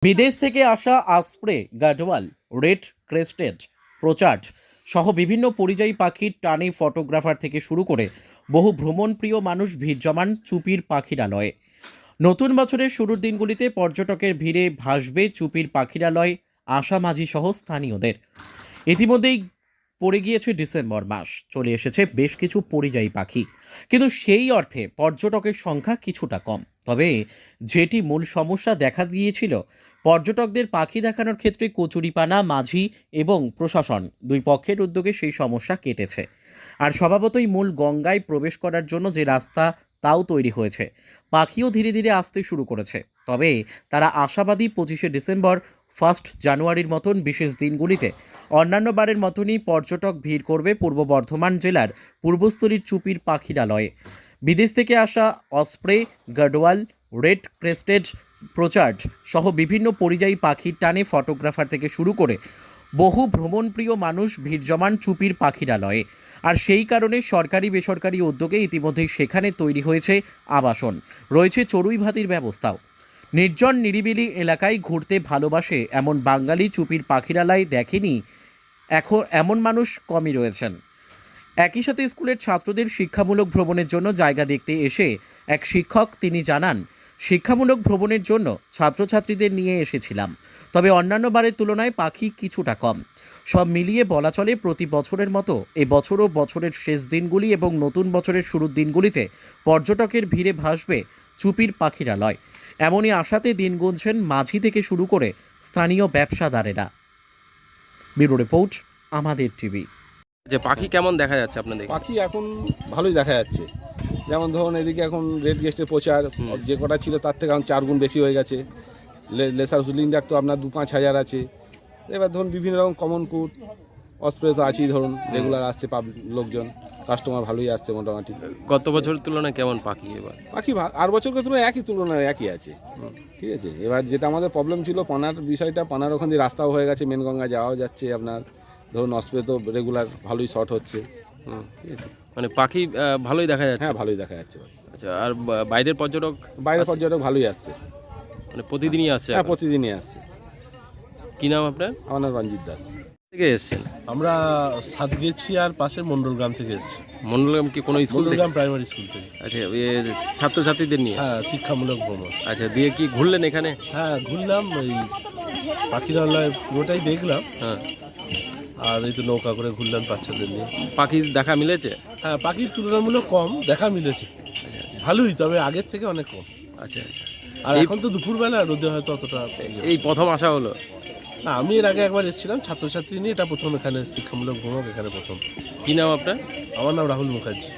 বিদেশ থেকে আসা আসপ্রে, গাডওয়াল, রেড ক্রেস্টেড, প্রচার্ড সহ বিভিন্ন পরিযায়ী পাখির টানে ফটোগ্রাফার থেকে শুরু করে বহু ভ্রমণপ্রিয় মানুষ ভিড় জমান চুপির পাখিরালয়ে। নতুন বছরের শুরুর দিনগুলিতে পর্যটকের ভিড়ে ভাসবে চুপির পাখিরালয় আশামাঝি সহ স্থানীয়দের। ইতিমধ্যেই পড়ে গিয়েছে ডিসেম্বর মাস, চলে এসেছে বেশ কিছু পরিযায়ী পাখি, কিন্তু সেই অর্থে পর্যটকের সংখ্যা কিছুটা কম। তবে যেটি মূল সমস্যা দেখা দিয়েছিল, পর্যটকদের পাখি দেখানোর ক্ষেত্রে কচুরিপানা মাঝি এবং প্রশাসন দুই পক্ষের উদ্যোগে সেই সমস্যা কেটেছে। আর স্বভাবতই মূল গঙ্গায় প্রবেশ করার জন্য যে রাস্তা, তাও তৈরি হয়েছে। পাখিও ধীরে ধীরে আসতে শুরু করেছে। তবে তারা আশাবাদী 25শে ডিসেম্বর, 1 জানুয়ারির মতন বিশেষ দিনগুলিতে অন্যান্য বারের মতনই পর্যটক ভিড় করবে পূর্ব বর্ধমান জেলার পূর্বস্থলীর চুপির পাখিরালয়ে। বিদেশ থেকে আসা অসপ্রে, গাডওয়াল, রেড ক্রেস্টেড, প্রচার্ড সহ বিভিন্ন পরিযায়ী পাখির টানে ফটোগ্রাফার থেকে শুরু করে বহু ভ্রমণপ্রিয় মানুষ ভিড় জমান চুপির পাখিরালয়ে। আর সেই কারণে সরকারি বেসরকারি উদ্যোগে ইতিমধ্যেই সেখানে তৈরি হয়েছে আবাসন, রয়েছে চড়ুই ভাতির ব্যবস্থাও। নির্জন নিরিবিলি এলাকায় ঘুরতে ভালোবাসে এমন বাঙালি চুপির পাখিরালয় দেখেনি এখন এমন মানুষ কমই রয়েছেন। একই সাথে স্কুলের ছাত্রদের শিক্ষামূলক ভ্রমণের জন্য জায়গা দেখতে এসে এক শিক্ষক তিনি জানান, শিক্ষামূলক ভ্রমণের জন্য ছাত্রছাত্রীদের নিয়ে এসেছিলাম, তবে অন্যান্য বারের তুলনায় পাখি কিছুটা কম। সব মিলিয়ে বলা চলে প্রতি বছরের মতো এবছরও বছরের শেষ দিনগুলি এবং নতুন বছরের শুরুর দিনগুলিতে পর্যটকের ভিড়ে ভাসবে চুপির পাখিরালয়। এমনই আশাতে দিন গুনছেন মাঝি থেকে শুরু করে স্থানীয় ব্যবসাদারেরা। ব্যুরো রিপোর্ট, আমাদের টিভি। যে পাখি কেমন দেখা যাচ্ছে আপনাদের? পাখি এখন ভালোই দেখা যাচ্ছে। যেমন ধরুন এদিকে এখন রেড গেস্টের প্রচার যে কটা ছিল তার থেকে এখন 4 গুণ বেশি হয়ে গেছে। লেসার সুলিং ডাক তো আপনার 2-5 হাজার আছে। এবার ধরুন বিভিন্ন রকম কমন কুট অস্প্রে তো আছেই, ধরুন রেগুলার আসছে লোকজন, কাস্টমার ভালোই আসছে মোটামুটি। গত বছরের তুলনায় কেমন পাখি এবার? পাখি আর বছরকে তুলনায় একই আছে, ঠিক আছে। এবার যেটা আমাদের প্রবলেম ছিল পানার বিষয়টা, পানার ওখান দিয়ে রাস্তাও হয়ে গেছে, মেন গঙ্গা যাওয়াও যাচ্ছে। আপনার ধরুন অস্প্রে তো রেগুলার ভালোই শর্ট হচ্ছে, ঠিক আছে। মানে পাখি ভালোই দেখা যাচ্ছে? হ্যাঁ, ভালোই দেখা যাচ্ছে। আচ্ছা, আর বাইরের পর্যটক? বাইরের পর্যটক ভালোই আসছে, মানে প্রতিদিনই আসছে? হ্যাঁ, প্রতিদিনই আসছে। কি নাম আপনার? আমার নাম রঞ্জিত দাস। থেকে এসেছেন? আমরা সাতগেছি আর পাশের মন্ডলগ্রাম থেকে এসেছি। মন্ডলগ্রাম কি কোনো স্কুল থেকে? মন্ডলগ্রাম প্রাইমারি স্কুল থেকে। আচ্ছা, ছাত্রছাত্রীদের নিয়ে? হ্যাঁ, শিক্ষামূলক ভ্রমণ। আচ্ছা, দিয়ে কি ঘুরলেন এখানে? হ্যাঁ, ঘুরলাম, ওই পাখিরালয় পুরোটাই দেখলাম। হ্যাঁ, আর এই তো নৌকা করে ঘুরলাম বাচ্চাদের নিয়ে। পাখি দেখা মিলেছে? হ্যাঁ, পাখির তুলনামূলক কম দেখা মিলেছে, ভালোই, তবে আগের থেকে অনেক কম। আচ্ছা আচ্ছা। আর এখন তো দুপুরবেলা রোদে হয়তো অতটা। এই প্রথম আসা হলো? না, আমি এর আগে একবার এসেছিলাম ছাত্রছাত্রী নিয়ে, এটা প্রথম এখানে শিক্ষামূলক ভ্রমণ, এখানে প্রথম। কি নাম আপনার? আমার নাম রাহুল মুখার্জি।